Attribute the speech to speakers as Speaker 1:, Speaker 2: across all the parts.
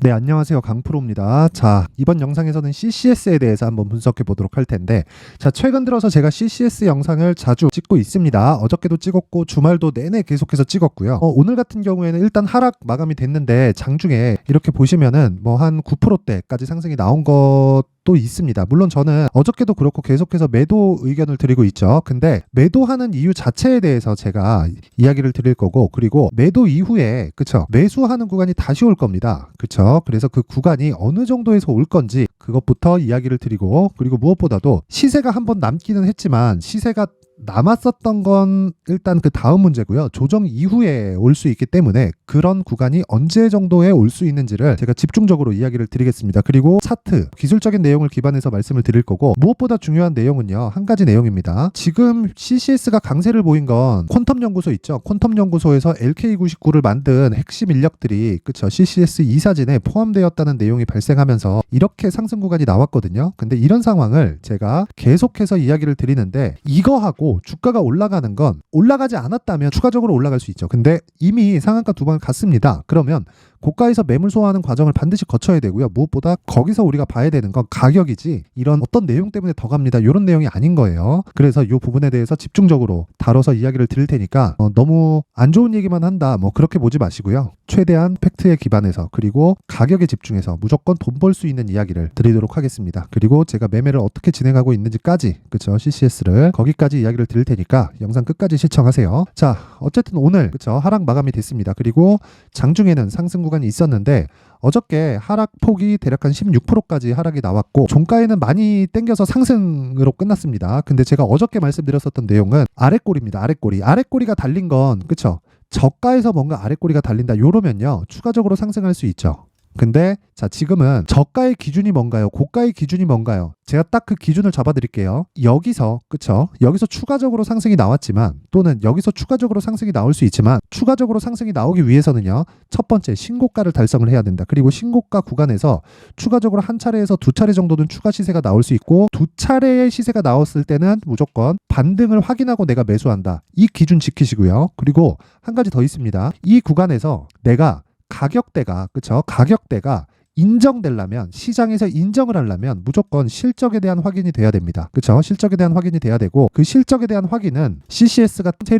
Speaker 1: 네, 안녕하세요. 강프로입니다. 자, 이번 영상에서는 CCS에 대해서 한번 분석해 보도록 할 텐데, 자, 최근 들어서 제가 CCS 영상을 자주 찍고 있습니다. 어저께도 찍었고 주말도 내내 계속해서 찍었고요. 오늘 같은 경우에는 일단 하락 마감이 됐는데 장중에 이렇게 보시면은 뭐 한 9%대까지 상승이 나온 것도 있습니다. 물론 저는 어저께도 그렇고 계속해서 매도 의견을 드리고 있죠. 근데 매도하는 이유 자체에 대해서 제가 이야기를 드릴 거고, 그리고 매도 이후에 그쵸, 매수하는 구간이 다시 올 겁니다. 그쵸? 그래서 그 구간이 어느 정도에서 올 건지 그것부터 이야기를 드리고, 그리고 무엇보다도 시세가 한번 남기는 했지만 시세가 남았었던 건 일단 그 다음 문제고요. 조정 이후에 올 수 있기 때문에 그런 구간이 언제 정도에 올 수 있는지를 제가 집중적으로 이야기를 드리겠습니다. 그리고 차트, 기술적인 내용을 기반해서 말씀을 드릴 거고, 무엇보다 중요한 내용은요, 한 가지 내용입니다. 지금 CCS가 강세를 보인 건 퀀텀 연구소 있죠. 퀀텀 연구소에서 LK99를 만든 핵심 인력들이 그쵸, CCS 이사진에 포함되었다는 내용이 발생하면서 이렇게 상승 구간이 나왔거든요. 근데 이런 상황을 제가 계속해서 이야기를 드리는데, 이거하고 주가가 올라가는 건, 올라가지 않았다면 추가적으로 올라갈 수 있죠. 근데 이미 상한가 두 번 갔습니다. 그러면 고가에서 매물 소화하는 과정을 반드시 거쳐야 되고요. 무엇보다 거기서 우리가 봐야 되는 건 가격이지, 이런 어떤 내용 때문에 더 갑니다, 이런 내용이 아닌 거예요. 그래서 이 부분에 대해서 집중적으로 다뤄서 이야기를 드릴 테니까 너무 안 좋은 얘기만 한다 뭐 그렇게 보지 마시고요. 최대한 팩트에 기반해서, 그리고 가격에 집중해서 무조건 돈 벌 수 있는 이야기를 드리도록 하겠습니다. 그리고 제가 매매를 어떻게 진행하고 있는지까지, 그쵸, CCS를 거기까지 이야기를 드릴 테니까 영상 끝까지 시청하세요. 자, 어쨌든 오늘 그쵸, 하락 마감이 됐습니다. 그리고 장중에는 상승 구간이 있었는데 어저께 하락폭이 대략 한 16%까지 하락이 나왔고, 종가에는 많이 땡겨서 상승으로 끝났습니다. 근데 제가 어저께 말씀드렸었던 내용은 아랫꼬리입니다. 아랫꼬리가 달린 건 그쵸, 저가에서 뭔가 아랫꼬리가 달린다 요러면요 추가적으로 상승할 수 있죠. 근데 자, 지금은 저가의 기준이 뭔가요? 고가의 기준이 뭔가요? 제가 딱 그 기준을 잡아 드릴게요. 여기서 그쵸, 여기서 추가적으로 상승이 나왔지만, 또는 여기서 추가적으로 상승이 나올 수 있지만, 추가적으로 상승이 나오기 위해서는요, 첫 번째 신고가를 달성을 해야 된다. 그리고 신고가 구간에서 추가적으로 한 차례에서 두 차례 정도는 추가 시세가 나올 수 있고, 두 차례의 시세가 나왔을 때는 무조건 반등을 확인하고 내가 매수한다. 이 기준 지키시고요. 그리고 한 가지 더 있습니다. 이 구간에서 내가 가격대가 그쵸, 가격대가 인정되려면, 시장에서 인정을 하려면 무조건 실적에 대한 확인이 돼야 됩니다. 그쵸? 실적에 대한 확인이 돼야 되고, 그 실적에 대한 확인은 CCS 같은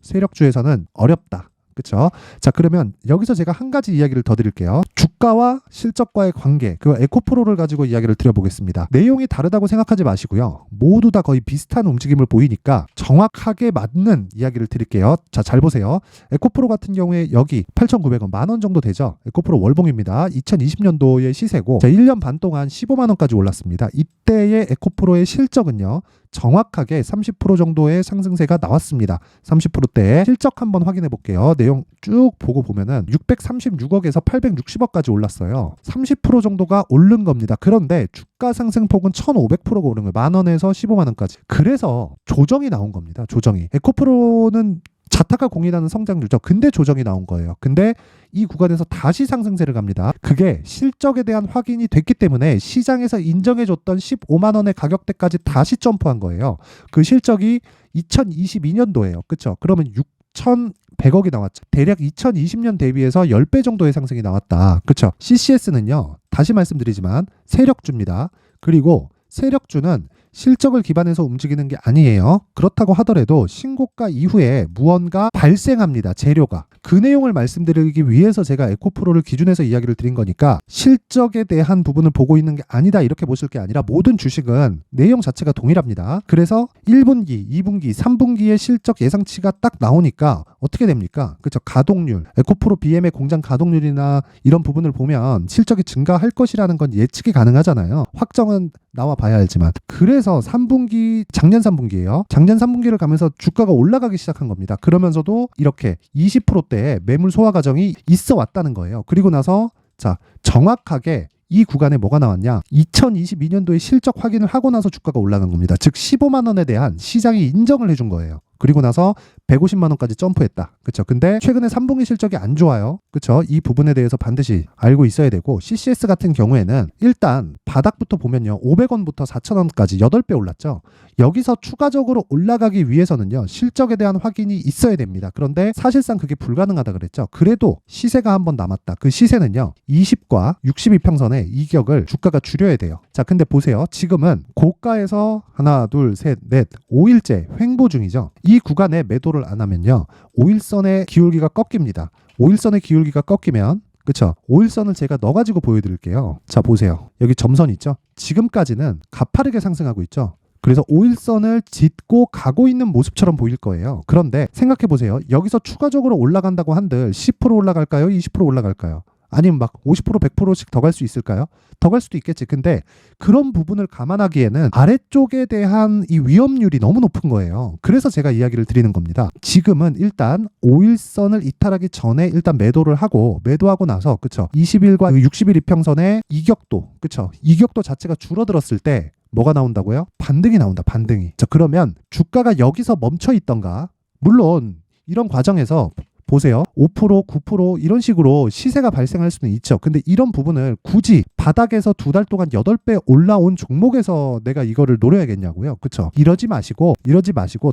Speaker 1: 세력주에서는 어렵다. 그쵸? 자, 그러면 여기서 제가 한 가지 이야기를 더 드릴게요. 주가와 실적과의 관계, 그 에코프로를 가지고 이야기를 드려보겠습니다. 내용이 다르다고 생각하지 마시고요. 모두 다 거의 비슷한 움직임을 보이니까 정확하게 맞는 이야기를 드릴게요. 자, 잘 보세요. 에코프로 같은 경우에 여기 8,900원, 만원 정도 되죠? 에코프로 월봉입니다. 2020년도의 시세고, 자, 1년 반 동안 15만원까지 올랐습니다. 이때의 에코프로의 실적은요, 정확하게 30% 정도의 상승세가 나왔습니다. 30%대의 실적 한번 확인해 볼게요. 내용 쭉 보고 보면은 636억에서 860억까지 올랐어요. 30% 정도가 오른 겁니다. 그런데 주가 상승폭은 1500%가 오른 거예요. 만원에서 15만원까지. 그래서 조정이 나온 겁니다. 조정이. 에코프로는 자타가 공인하는 성장률이죠. 근데 조정이 나온 거예요. 근데 이 구간에서 다시 상승세를 갑니다. 그게 실적에 대한 확인이 됐기 때문에 시장에서 인정해줬던 15만원의 가격대까지 다시 점프한 거예요. 그 실적이 2022년도예요. 그쵸? 그러면 6,100억이 나왔죠. 대략 2020년 대비해서 10배 정도의 상승이 나왔다. 그쵸? CCS는요, 다시 말씀드리지만 세력주입니다. 그리고 세력주는 실적을 기반해서 움직이는 게 아니에요. 그렇다고 하더라도 신고가 이후에 무언가 발생합니다. 재료가. 그 내용을 말씀드리기 위해서 제가 에코프로를 기준해서 이야기를 드린 거니까, 실적에 대한 부분을 보고 있는 게 아니다 이렇게 보실 게 아니라, 모든 주식은 내용 자체가 동일합니다. 그래서 1분기, 2분기, 3분기의 실적 예상치가 딱 나오니까 어떻게 됩니까? 그렇죠? 가동률, 에코프로 BM의 공장 가동률이나 이런 부분을 보면 실적이 증가할 것이라는 건 예측이 가능하잖아요. 확정은 나와 봐야 알지만. 그래서 3분기, 작년 3분기예요. 작년 3분기를 가면서 주가가 올라가기 시작한 겁니다. 그러면서도 이렇게 20%대의 매물 소화 과정이 있어 왔다는 거예요. 그리고 나서 자, 정확하게 이 구간에 뭐가 나왔냐? 2022년도에 실적 확인을 하고 나서 주가가 올라간 겁니다. 즉 15만 원에 대한 시장이 인정을 해준 거예요. 그리고 나서 150만 원까지 점프했다. 그쵸? 근데 최근에 3분기 실적이 안 좋아요. 그쵸? 이 부분에 대해서 반드시 알고 있어야 되고, CCS 같은 경우에는 일단 바닥부터 보면요, 500원부터 4,000원까지 8배 올랐죠. 여기서 추가적으로 올라가기 위해서는요, 실적에 대한 확인이 있어야 됩니다. 그런데 사실상 그게 불가능하다 그랬죠. 그래도 시세가 한번 남았다. 그 시세는요, 20과 62평선의 이격을 주가가 줄여야 돼요. 자, 근데 보세요. 지금은 고가에서 하나, 둘, 셋, 넷, 5일째 횡보 중이죠. 이 구간에 매도를 안 하면요, 5일선의 기울기가 꺾입니다. 5일선의 기울기가 꺾이면, 그쵸? 5일선을 제가 넣어가지고 보여드릴게요. 자, 보세요. 여기 점선 있죠? 지금까지는 가파르게 상승하고 있죠? 그래서 5일선을 짚고 가고 있는 모습처럼 보일 거예요. 그런데 생각해보세요. 여기서 추가적으로 올라간다고 한들 10% 올라갈까요? 20% 올라갈까요? 아니면 막 50%, 100%씩 더 갈 수 있을까요? 더 갈 수도 있겠지. 근데 그런 부분을 감안하기에는 아래쪽에 대한 이 위험률이 너무 높은 거예요. 그래서 제가 이야기를 드리는 겁니다. 지금은 일단 5일선을 이탈하기 전에 일단 매도하고 나서, 그쵸? 20일과 60일 이평선의 이격도, 그쵸? 이격도 자체가 줄어들었을 때 뭐가 나온다고요? 반등이 나온다, 반등이. 자, 그러면 주가가 여기서 멈춰 있던가, 물론 이런 과정에서 보세요. 5%, 9% 이런 식으로 시세가 발생할 수는 있죠. 근데 이런 부분을 굳이 바닥에서 2달 동안 8배 올라온 종목에서 내가 이거를 노려야겠냐고요. 그쵸? 이러지 마시고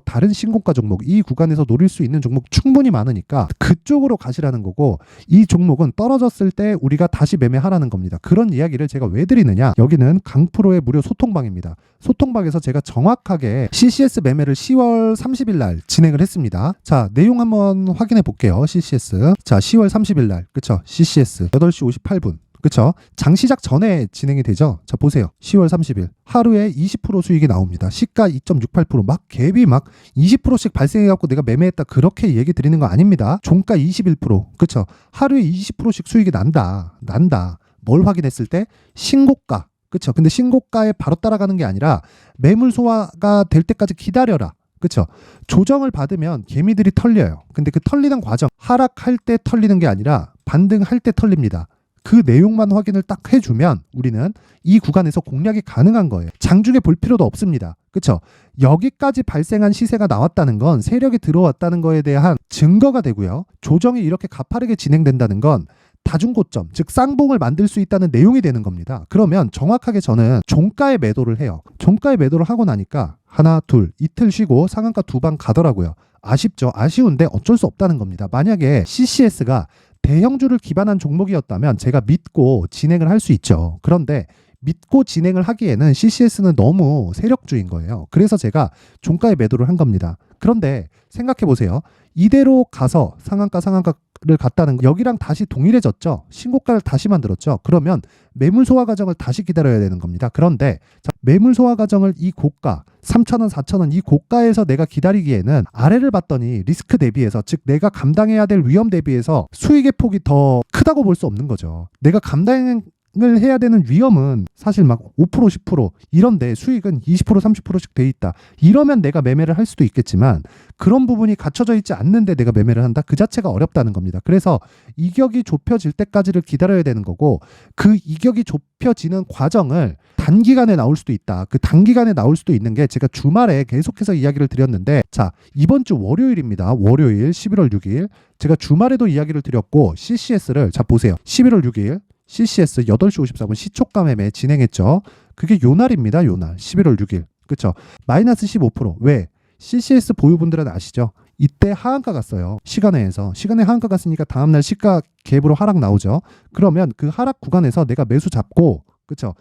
Speaker 1: 다른 신고가 종목, 이 구간에서 노릴 수 있는 종목 충분히 많으니까 그쪽으로 가시라는 거고, 이 종목은 떨어졌을 때 우리가 다시 매매하라는 겁니다. 그런 이야기를 제가 왜 드리느냐? 여기는 강프로의 무료 소통방입니다. 소통방에서 제가 정확하게 CCS 매매를 10월 30일 날 진행을 했습니다. 자, 내용 한번 확인해 볼게요. CCS. 자, 10월 30일 날. 그쵸? CCS. 8시 58분. 그쵸? 장 시작 전에 진행이 되죠? 자, 보세요. 10월 30일. 하루에 20% 수익이 나옵니다. 시가 2.68%. 막 갭이 막 20%씩 발생해갖고 내가 매매했다. 그렇게 얘기 드리는 거 아닙니다. 종가 21%. 그쵸? 하루에 20%씩 수익이 난다. 뭘 확인했을 때? 신고가. 그쵸? 근데 신고가에 바로 따라가는 게 아니라 매물 소화가 될 때까지 기다려라. 그쵸? 조정을 받으면 개미들이 털려요. 근데 그 털리는 과정, 하락할 때 털리는 게 아니라 반등할 때 털립니다. 그 내용만 확인을 딱 해주면 우리는 이 구간에서 공략이 가능한 거예요. 장중에 볼 필요도 없습니다. 그쵸? 여기까지 발생한 시세가 나왔다는 건 세력이 들어왔다는 거에 대한 증거가 되고요. 조정이 이렇게 가파르게 진행된다는 건 다중고점, 즉 쌍봉을 만들 수 있다는 내용이 되는 겁니다. 그러면 정확하게 저는 종가에 매도를 해요. 종가에 매도를 하고 나니까 하나, 둘, 이틀 쉬고 상한가 2방 가더라고요. 아쉽죠? 아쉬운데 어쩔 수 없다는 겁니다. 만약에 CCS가 대형주를 기반한 종목이었다면 제가 믿고 진행을 할 수 있죠. 그런데 믿고 진행을 하기에는 CCS는 너무 세력주인 거예요. 그래서 제가 종가에 매도를 한 겁니다. 그런데 생각해 보세요. 이대로 가서 상한가를 갔다는 거, 여기랑 다시 동일해졌죠. 신고가를 다시 만들었죠. 그러면 매물 소화 과정을 다시 기다려야 되는 겁니다. 그런데 매물 소화 과정을 이 고가 3,000원, 4,000원 이 고가에서 내가 기다리기에는 아래를 봤더니 리스크 대비해서, 즉 내가 감당해야 될 위험 대비해서 수익의 폭이 더 크다고 볼 수 없는 거죠. 내가 감당을 해야 되는 위험은 사실 막 5%, 10% 이런데 수익은 20%, 30%씩 돼 있다. 이러면 내가 매매를 할 수도 있겠지만 그런 부분이 갖춰져 있지 않는데 내가 매매를 한다? 그 자체가 어렵다는 겁니다. 그래서 이격이 좁혀질 때까지를 기다려야 되는 거고, 그 이격이 좁혀지는 과정을 단기간에 나올 수도 있다. 그 단기간에 나올 수도 있는 게 제가 주말에 계속해서 이야기를 드렸는데, 자, 이번 주 월요일입니다. 월요일 11월 6일 제가 주말에도 이야기를 드렸고, CCS를 자 보세요. 11월 6일 CCS 8시 54분 시초가 매매 진행했죠. 그게 요날입니다. 요날 11월 6일. 그쵸? 마이너스 15%. 왜? CCS 보유분들은 아시죠? 이때 하한가 갔어요. 시간에 하한가 갔으니까 다음날 시가 갭으로 하락 나오죠. 그러면 그 하락 구간에서 내가 매수 잡고, 그쵸?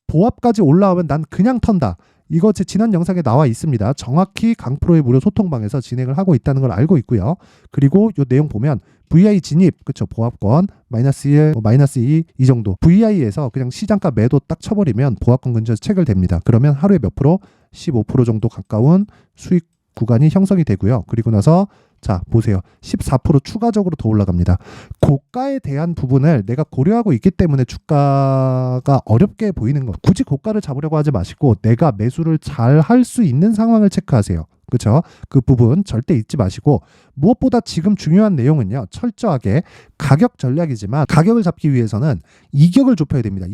Speaker 1: 보합까지 올라오면 난 그냥 턴다. 이거 제 지난 영상에 나와 있습니다. 정확히 강프로의 무료 소통방에서 진행을 하고 있다는 걸 알고 있고요. 그리고 이 내용 보면 VI 진입, 그쵸? 보합권 마이너스 1, 마이너스 2 이 정도. VI에서 그냥 시장가 매도 딱 쳐버리면 보합권 근처에서 체결됩니다. 그러면 하루에 몇 프로? 15% 정도 가까운 수익 구간이 형성이 되고요. 그리고 나서 자 보세요. 14% 추가적으로 더 올라갑니다. 고가에 대한 부분을 내가 고려하고 있기 때문에 주가가 어렵게 보이는 거. 굳이 고가를 잡으려고 하지 마시고 내가 매수를 잘 할 수 있는 상황을 체크하세요. 그렇죠? 그 부분 절대 잊지 마시고, 무엇보다 지금 중요한 내용은요, 철저하게 가격 전략이지만 가격을 잡기 위해서는 이격을 좁혀야 됩니다.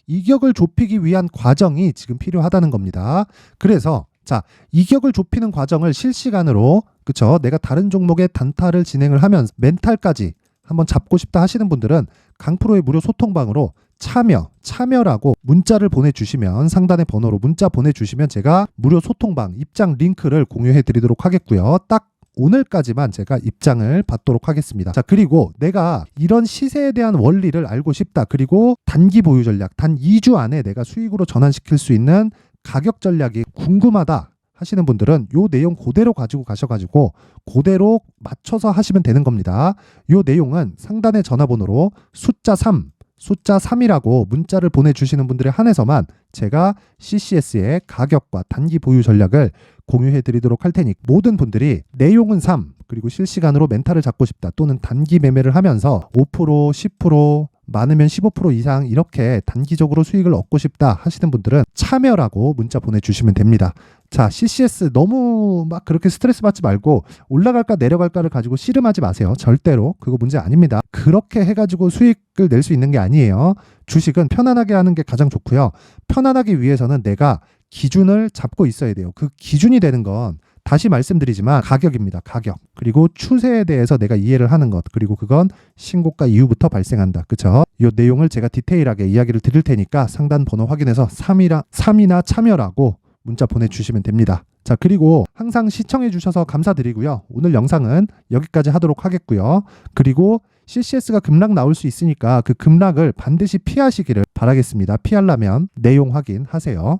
Speaker 1: 이격을 좁히기 위한 과정이 지금 필요하다는 겁니다. 그래서 자, 이격을 좁히는 과정을 실시간으로, 그쵸? 내가 다른 종목의 단타를 진행을 하면서 멘탈까지 한번 잡고 싶다 하시는 분들은 강프로의 무료 소통방으로 참여라고 문자를 보내주시면, 상단의 번호로 문자 보내주시면 제가 무료 소통방 입장 링크를 공유해 드리도록 하겠고요. 딱 오늘까지만 제가 입장을 받도록 하겠습니다. 자, 그리고 내가 이런 시세에 대한 원리를 알고 싶다. 그리고 단기 보유 전략, 단 2주 안에 내가 수익으로 전환시킬 수 있는 가격 전략이 궁금하다 하시는 분들은 요 내용 그대로 가지고 가셔가지고 그대로 맞춰서 하시면 되는 겁니다. 요 내용은 상단의 전화번호로 숫자 3이라고 문자를 보내주시는 분들에 한해서만 제가 CCS의 가격과 단기 보유 전략을 공유해 드리도록 할 테니, 모든 분들이 내용은 3, 그리고 실시간으로 멘탈을 잡고 싶다, 또는 단기 매매를 하면서 5%, 10%, 많으면 15% 이상 이렇게 단기적으로 수익을 얻고 싶다 하시는 분들은 참여라고 문자 보내주시면 됩니다. 자, CCS 너무 막 그렇게 스트레스 받지 말고 올라갈까 내려갈까를 가지고 씨름하지 마세요. 절대로 그거 문제 아닙니다. 그렇게 해가지고 수익을 낼 수 있는 게 아니에요. 주식은 편안하게 하는 게 가장 좋고요. 편안하기 위해서는 내가 기준을 잡고 있어야 돼요. 그 기준이 되는 건 다시 말씀드리지만 가격입니다. 가격. 그리고 추세에 대해서 내가 이해를 하는 것. 그리고 그건 신고가 이후부터 발생한다. 그쵸? 이 내용을 제가 디테일하게 이야기를 드릴 테니까 상단 번호 확인해서 3이나 참여라고 문자 보내주시면 됩니다. 자, 그리고 항상 시청해 주셔서 감사드리고요. 오늘 영상은 여기까지 하도록 하겠고요. 그리고 CCS가 급락 나올 수 있으니까 그 급락을 반드시 피하시기를 바라겠습니다. 피하려면 내용 확인하세요.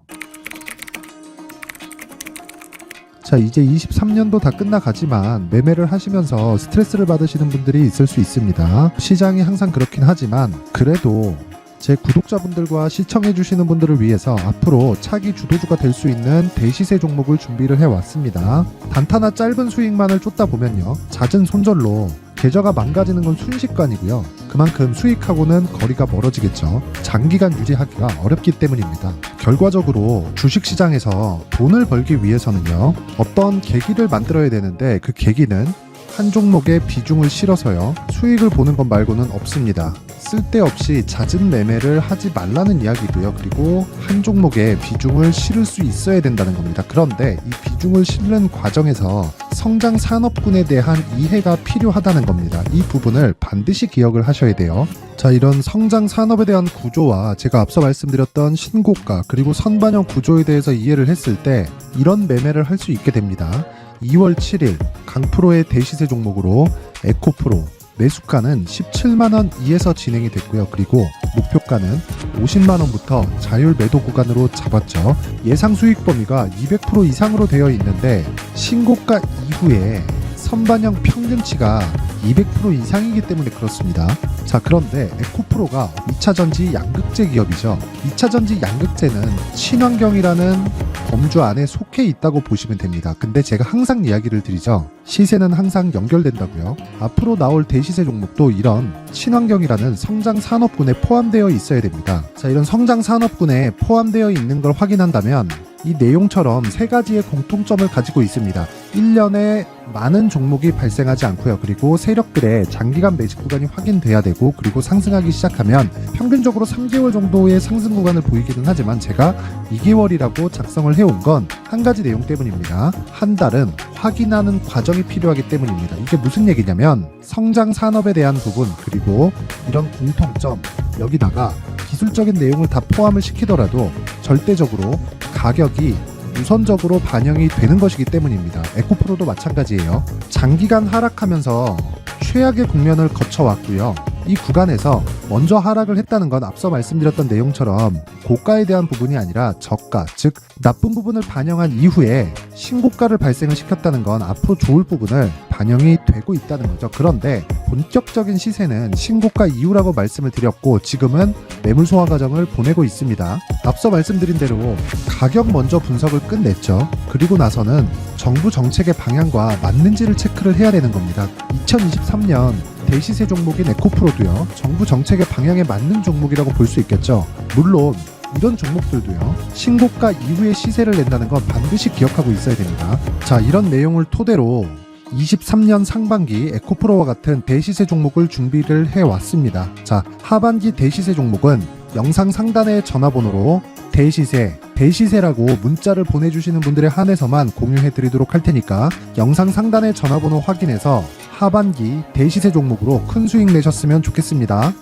Speaker 1: 자, 이제 23년도 다 끝나가지만 매매를 하시면서 스트레스를 받으시는 분들이 있을 수 있습니다. 시장이 항상 그렇긴 하지만 그래도 제 구독자분들과 시청해주시는 분들을 위해서 앞으로 차기 주도주가 될 수 있는 대시세 종목을 준비를 해왔습니다. 단타나 짧은 수익만을 쫓다 보면요, 잦은 손절로 계좌가 망가지는 건 순식간이고요. 그만큼 수익하고는 거리가 멀어지겠죠. 장기간 유지하기가 어렵기 때문입니다. 결과적으로 주식시장에서 돈을 벌기 위해서는요, 어떤 계기를 만들어야 되는데 그 계기는 한 종목에 비중을 실어서요, 수익을 보는 것 말고는 없습니다. 쓸데없이 잦은 매매를 하지 말라는 이야기고요. 그리고 한 종목에 비중을 실을 수 있어야 된다는 겁니다. 그런데 이 비중을 실는 과정에서 성장 산업군에 대한 이해가 필요하다는 겁니다. 이 부분을 반드시 기억을 하셔야 돼요. 자, 이런 성장 산업에 대한 구조와 제가 앞서 말씀드렸던 신고가 그리고 선반영 구조에 대해서 이해를 했을 때 이런 매매를 할 수 있게 됩니다. 2월 7일 강프로의 대시세 종목으로 에코프로 매수가는 17만원 이에서 진행이 됐고요. 그리고 목표가는 50만원부터 자율 매도 구간으로 잡았죠. 예상 수익 범위가 200% 이상으로 되어 있는데 신고가 이후에 선반영 평균치가 200% 이상이기 때문에 그렇습니다. 자, 그런데 에코프로가 2차전지 양극재 기업이죠. 2차전지 양극재는 친환경이라는 범주 안에 속해 있다고 보시면 됩니다. 근데 제가 항상 이야기를 드리죠. 시세는 항상 연결된다고요. 앞으로 나올 대시세 종목도 이런 친환경이라는 성장 산업군에 포함되어 있어야 됩니다. 자, 이런 성장 산업군에 포함되어 있는 걸 확인한다면 이 내용처럼 세 가지의 공통점을 가지고 있습니다. 1년에 많은 종목이 발생하지 않고요. 그리고 세력들의 장기간 매집 구간이 확인돼야 되고, 그리고 상승하기 시작하면 평균적으로 3개월 정도의 상승 구간을 보이기는 하지만 제가 2개월이라고 작성을 해온 건 한 가지 내용 때문입니다. 한 달은 확인하는 과정이 필요하기 때문입니다. 이게 무슨 얘기냐면 성장 산업에 대한 부분, 그리고 이런 공통점, 여기다가 기술적인 내용을 다 포함을 시키더라도 절대적으로 가격이 우선적으로 반영이 되는 것이기 때문입니다. 에코프로도 마찬가지예요. 장기간 하락하면서 최악의 국면을 거쳐왔고요. 이 구간에서 먼저 하락을 했다는 건 앞서 말씀드렸던 내용처럼 고가에 대한 부분이 아니라 저가, 즉 나쁜 부분을 반영한 이후에 신고가를 발생을 시켰다는 건 앞으로 좋을 부분을 반영이 되고 있다는 거죠. 그런데 본격적인 시세는 신고가 이후라고 말씀을 드렸고 지금은 매물 소화 과정을 보내고 있습니다. 앞서 말씀드린 대로 가격 먼저 분석을 끝냈죠. 그리고 나서는 정부 정책의 방향과 맞는지를 체크를 해야 되는 겁니다. 2023년 대시세 종목인 에코프로도요, 정부 정책의 방향에 맞는 종목이라고 볼 수 있겠죠. 물론 이런 종목들도요, 신고가 이후에 시세를 낸다는 건 반드시 기억하고 있어야 됩니다. 자, 이런 내용을 토대로 23년 상반기 에코프로와 같은 대시세 종목을 준비를 해왔습니다. 자, 하반기 대시세 종목은 영상 상단의 전화번호로 대시세 대시세라고 문자를 보내주시는 분들에 한해서만 공유해드리도록 할 테니까 영상 상단의 전화번호 확인해서 하반기 대시세 종목으로 큰 수익 내셨으면 좋겠습니다.